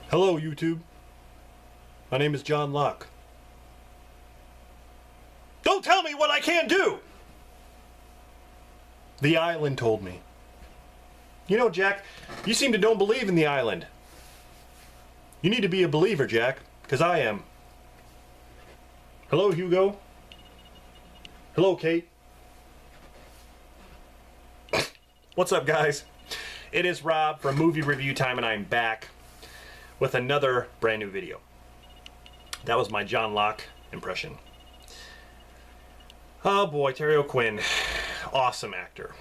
Hello, YouTube. My name is John Locke. Don't tell me what I can't do! The island told me. You know, Jack, you seem to don't believe in the island. You need to be a believer, Jack, because I am. Hello, Hugo. Hello, Kate. What's up, guys? It is Rob from Movie Review Time, and I'm back with another brand new video. That was my John Locke impression. Oh boy, Terry O'Quinn, awesome actor.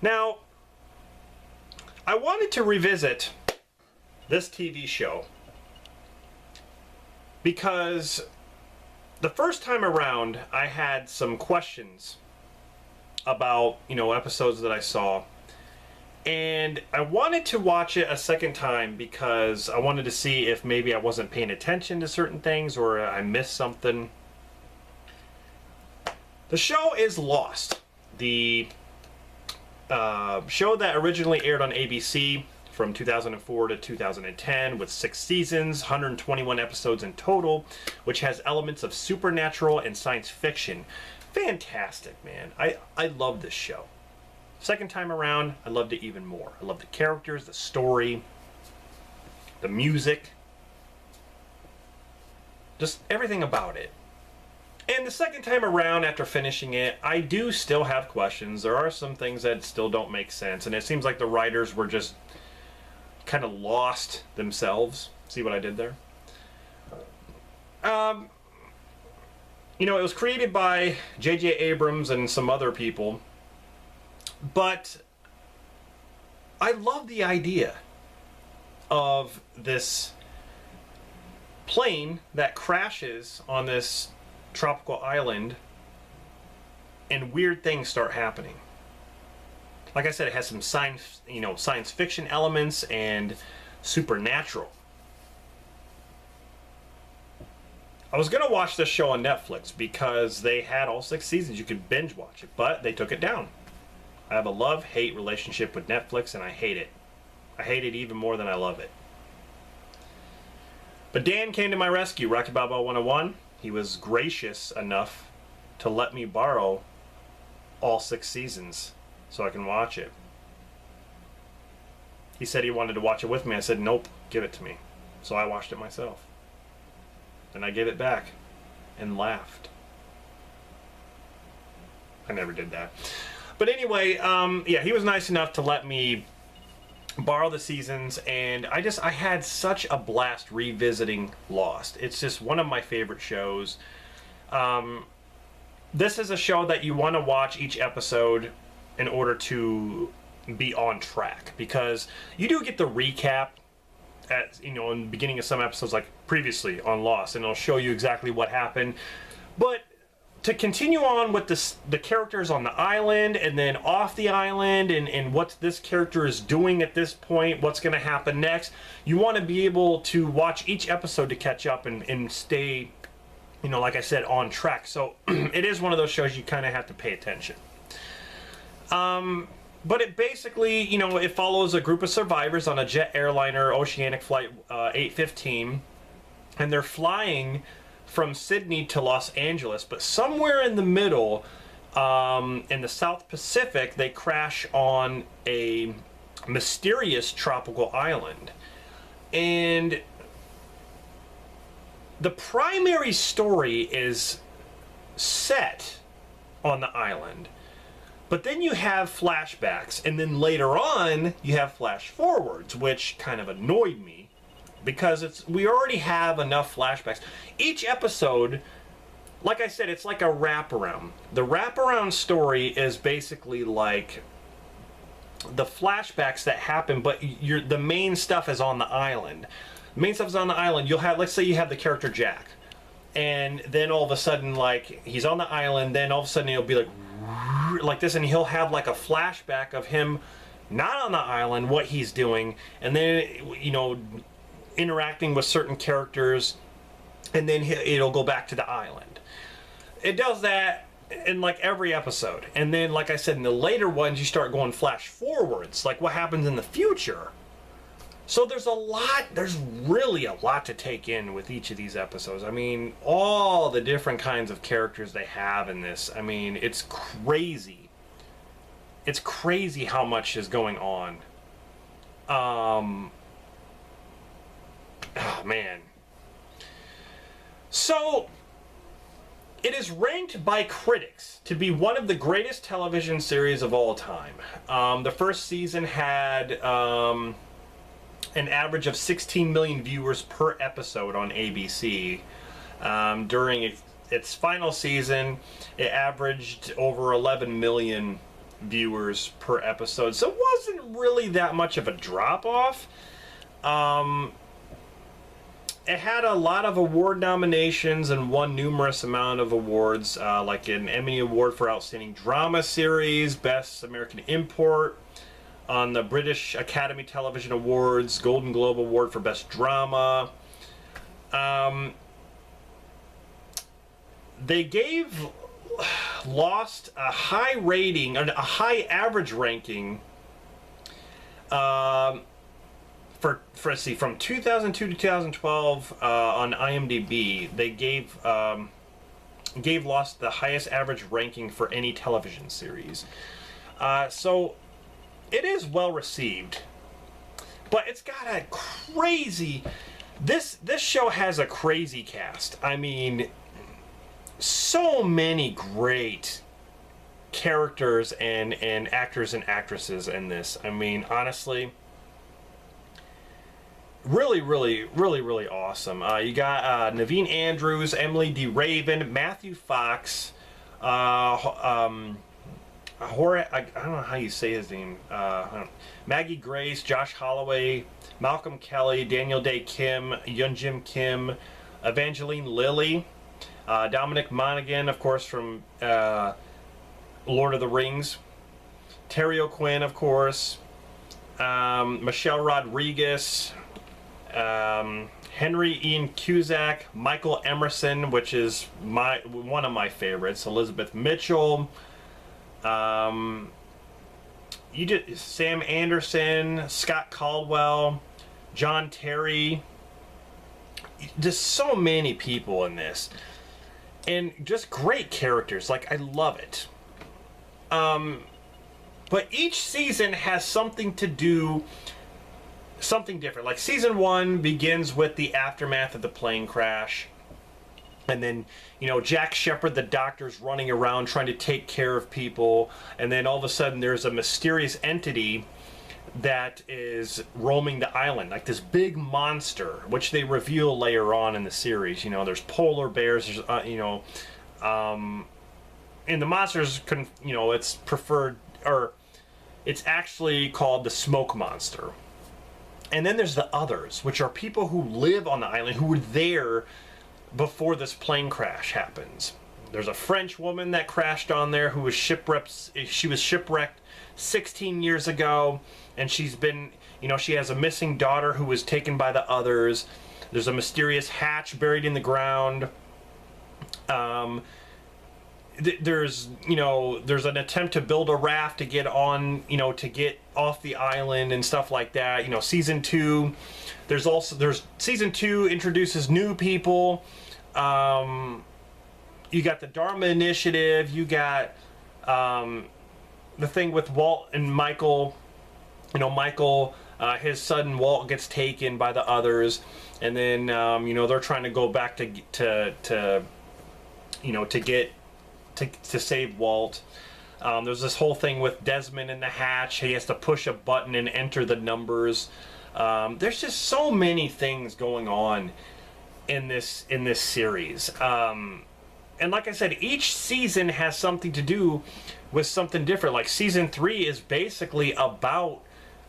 Now, I wanted to revisit this TV show because the first time around I had some questions about, episodes that I saw. And I wanted to watch it a second time because I wanted to see if maybe I wasn't paying attention to certain things or I missed something. The show is Lost. The show that originally aired on ABC from 2004 to 2010 with 6 seasons, 121 episodes in total, which has elements of supernatural and science fiction. Fantastic, man. I love this show. Second time around, I loved it even more. I love the characters, the story, the music, just everything about it. And the second time around, after finishing it, I do still have questions. There are some things that still don't make sense, and it seems like the writers were just kind of lost themselves. See what I did there? It was created by J.J. Abrams and some other people. But I love the idea of this plane that crashes on this tropical island and weird things start happening. Like I said, it has some science fiction elements and supernatural. I was going to watch this show on Netflix because they had all 6 seasons. You could binge watch it, but they took it down. I have a love-hate relationship with Netflix, and I hate it. I hate it even more than I love it. But Dan came to my rescue, Rocky Balboa 101. He was gracious enough to let me borrow all 6 seasons so I can watch it. He said he wanted to watch it with me. I said, nope, give it to me. So I watched it myself. And I gave it back and laughed. I never did that. But anyway, he was nice enough to let me borrow the seasons, and I had such a blast revisiting Lost. It's just one of my favorite shows. This is a show that you want to watch each episode in order to be on track, because you do get the recap at in the beginning of some episodes, like previously on Lost, and it'll show you exactly what happened. But to continue on with the characters on the island and then off the island and what this character is doing at this point, what's going to happen next, you want to be able to watch each episode to catch up and stay, like I said, on track. So it is one of those shows you kind of have to pay attention. But it basically, it follows a group of survivors on a jet airliner Oceanic Flight 815, and they're flying from Sydney to Los Angeles, but somewhere in the middle, in the South Pacific, they crash on a mysterious tropical island. And the primary story is set on the island, but then you have flashbacks, and then later on you have flash forwards, which kind of annoyed me. Because we already have enough flashbacks. Each episode, like I said, it's like a wraparound. The wraparound story is basically like the flashbacks that happen, but the main stuff is on the island. The main stuff is on the island. You'll have, let's say you have the character Jack, and then all of a sudden, like, he's on the island, then all of a sudden he'll be like this, and he'll have like a flashback of him not on the island, what he's doing, and then, interacting with certain characters, and then it'll go back to the island. It does that in like every episode. And then, like I said, in the later ones, you start going flash forwards, like what happens in the future. So there's really a lot to take in with each of these episodes. I mean, all the different kinds of characters they have in this. I mean, it's crazy. It's crazy how much is going on. Oh, man. So, it is ranked by critics to be one of the greatest television series of all time. The first season had an average of 16 million viewers per episode on ABC. During its final season, it averaged over 11 million viewers per episode. So it wasn't really that much of a drop-off. It had a lot of award nominations and won numerous amount of awards, like an Emmy Award for Outstanding Drama Series, Best American Import on the British Academy Television Awards, Golden Globe Award for Best Drama. They gave Lost a high rating, a high average ranking, from 2002 to 2012 on IMDb. They gave Lost the highest average ranking for any television series. So it is well received, but it's got a crazy. This show has a crazy cast. I mean, so many great characters and actors and actresses in this. I mean, honestly, really awesome. You got Naveen Andrews, Emily D. Raven, Matthew Fox, I don't know how you say his name. Maggie Grace, Josh Holloway, Malcolm Kelly, Daniel Day Kim, Yunjim Kim, Evangeline Lilly, Dominic Monaghan, of course, from Lord of the Rings, Terry O'Quinn, of course, Michelle Rodriguez, Henry Ian Cusack, Michael Emerson, which is one of my favorites, Elizabeth Mitchell, Sam Anderson, Scott Caldwell, John Terry. Just so many people in this, and just great characters. Like, I love it. But each season has something to do, something different. Like, season 1 begins with the aftermath of the plane crash. And then, Jack Shepherd, the doctor's running around trying to take care of people. And then all of a sudden there's a mysterious entity that is roaming the island. Like this big monster, which they reveal later on in the series. There's polar bears, there's, and the monsters, it's preferred, or it's actually called the smoke monster. And then there's the others, which are people who live on the island, who were there before this plane crash happens. There's a French woman that crashed on there who was shipwrecked. She was shipwrecked 16 years ago, and she's been, she has a missing daughter who was taken by the others. There's a mysterious hatch buried in the ground. There's an attempt to build a raft to get on, to get off the island and stuff like that. Season 2, there's season 2 introduces new people. You got the Dharma Initiative. You got the thing with Walt and Michael. Michael, his son Walt gets taken by the others, and then they're trying to go back to save Walt. There's this whole thing with Desmond in the hatch. He has to push a button and enter the numbers. There's just so many things going on in this series. And like I said, each season has something to do with something different. Like season 3 is basically about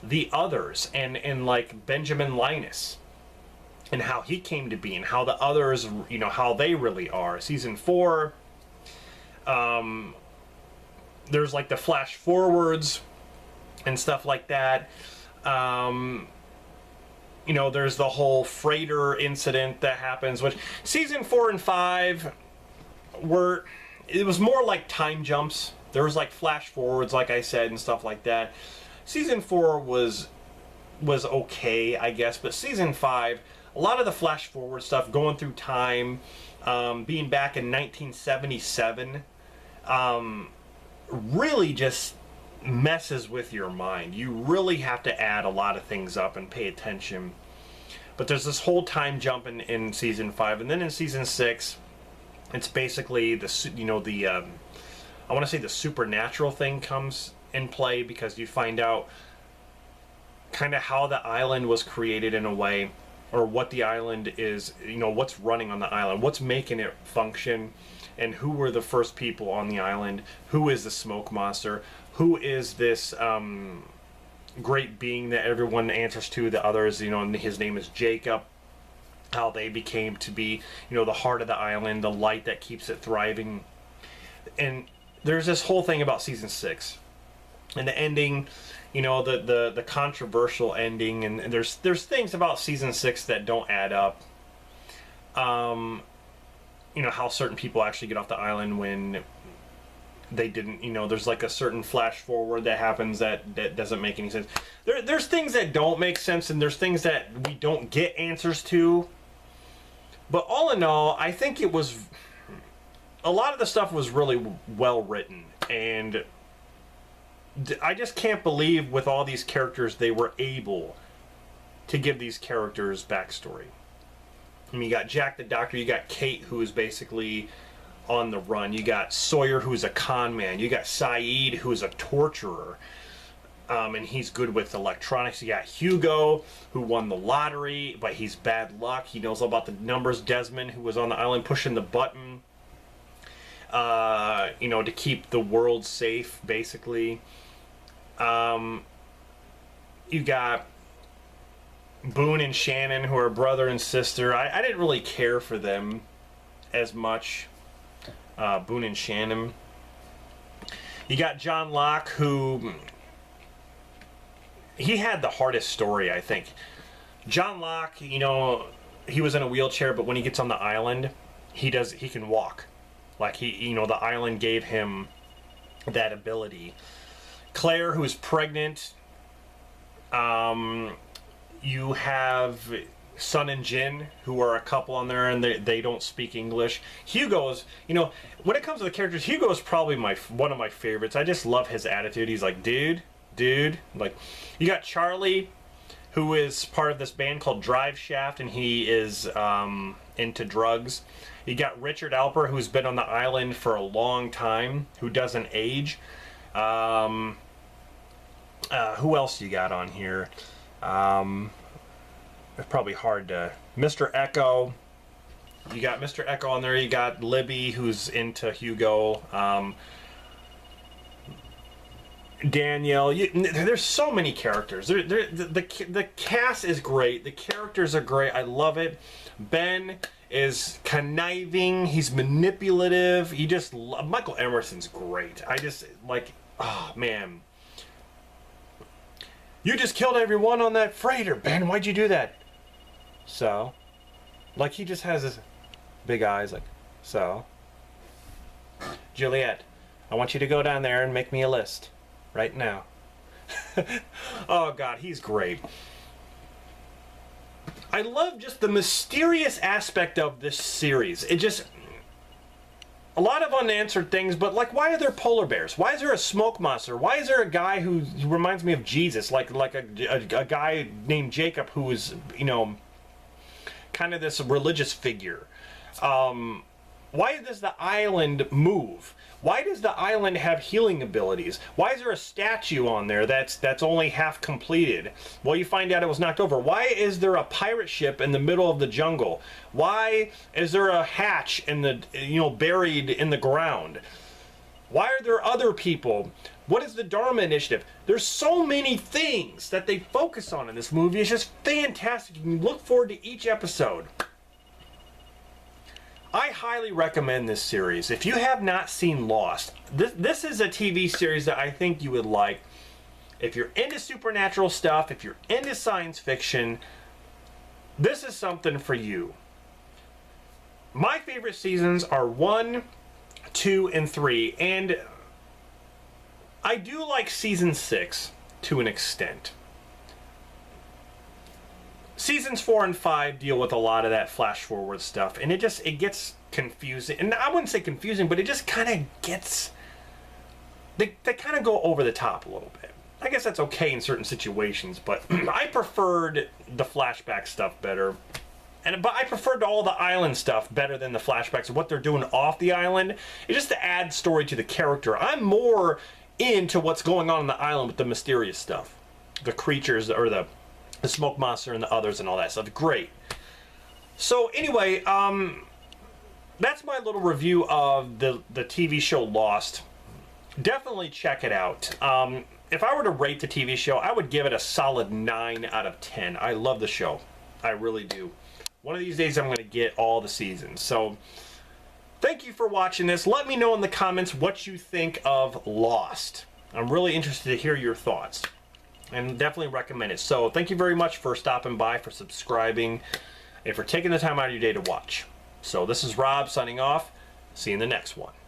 the others and like Benjamin Linus and how he came to be and how the others, how they really are. Season 4, there's like the flash forwards and stuff like that. There's the whole freighter incident that happens, which season 4 and 5 it was more like time jumps. There was like flash forwards, like I said, and stuff like that. Season 4 was was okay, I guess, but season 5, a lot of the flash forward stuff, going through time, being back in 1977, really just messes with your mind. You really have to add a lot of things up and pay attention. But there's this whole time jump in season 5, and then in season 6, it's basically I want to say the supernatural thing comes in play, because you find out kind of how the island was created in a way, or what the island is, what's running on the island, what's making it function, and who were the first people on the island, who is the smoke monster, who is this great being that everyone answers to, the others, and his name is Jacob, how they became to be, the heart of the island, the light that keeps it thriving. And there's this whole thing about season 6 and the ending, the controversial ending, and there's things about season 6 that don't add up. How certain people actually get off the island when they didn't, there's like a certain flash forward that happens that doesn't make any sense. There's things that don't make sense, and there's things that we don't get answers to. But all in all, I think it was, a lot of the stuff was really well written, and I just can't believe with all these characters they were able to give these characters backstory. I mean, you got Jack the Doctor, you got Kate, who is basically on the run, you got Sawyer, who's a con man, you got Saeed, who's a torturer, and he's good with electronics. You got Hugo, who won the lottery, but he's bad luck, he knows all about the numbers. Desmond, who was on the island pushing the button, to keep the world safe, basically. You got Boone and Shannon, who are brother and sister. I didn't really care for them as much, Boone and Shannon. You got John Locke, who, he had the hardest story, I think. John Locke, he was in a wheelchair, but when he gets on the island, he can walk. Like, the island gave him that ability. Claire, who's pregnant. You have Sun and Jin, who are a couple on there, and they don't speak English. Hugo's, when it comes to the characters, Hugo is probably one of my favorites. I just love his attitude. He's like, dude. Like, you got Charlie, who is part of this band called Drive Shaft, and he is into drugs. You got Richard Alper, who's been on the island for a long time, who doesn't age. Who else you got on here? It's probably hard to... Mr. Echo. You got Mr. Echo on there. You got Libby, who's into Hugo. Danielle. There's so many characters. The cast is great. The characters are great. I love it. Ben is conniving. He's manipulative. Michael Emerson's great. I just, like, oh, man. You just killed everyone on that freighter, Ben. Why'd you do that? So? Like, he just has his big eyes, like, so? Juliet, I want you to go down there and make me a list. Right now. Oh, God, he's great. I love just the mysterious aspect of this series. It just... A lot of unanswered things, but, like, why are there polar bears? Why is there a smoke monster? Why is there a guy who reminds me of Jesus? Like a guy named Jacob who is, kind of this religious figure. Why does the island move? Why does the island have healing abilities? Why is there a statue on there that's only half completed? Well, you find out it was knocked over. Why is there a pirate ship in the middle of the jungle? Why is there a hatch in the buried in the ground? Why are there other people? What is the Dharma Initiative? There's so many things that they focus on in this movie. It's just fantastic. You can look forward to each episode. I highly recommend this series. If you have not seen Lost, this is a TV series that I think you would like. If you're into supernatural stuff, if you're into science fiction, this is something for you. My favorite seasons are 1, 2, and 3, and I do like season 6 to an extent. seasons 4 and 5 deal with a lot of that flash forward stuff, and it gets confusing. And I wouldn't say confusing, but it just kind of gets, they kind of go over the top a little bit. I guess that's okay in certain situations, but I preferred the flashback stuff better. But I preferred all the island stuff better than the flashbacks of what they're doing off the island. It's just to add story to the character. I'm more into what's going on the island with the mysterious stuff. The creatures, or the smoke monster and the others and all that stuff. Great. So anyway, that's my little review of the TV show Lost. Definitely check it out. If I were to rate the TV show, I would give it a solid 9 out of 10. I love the show. I really do. One of these days I'm going to get all the seasons. So thank you for watching this. Let me know in the comments what you think of Lost. I'm really interested to hear your thoughts. And definitely recommend it. So thank you very much for stopping by, for subscribing, and for taking the time out of your day to watch. So this is Rob signing off. See you in the next one.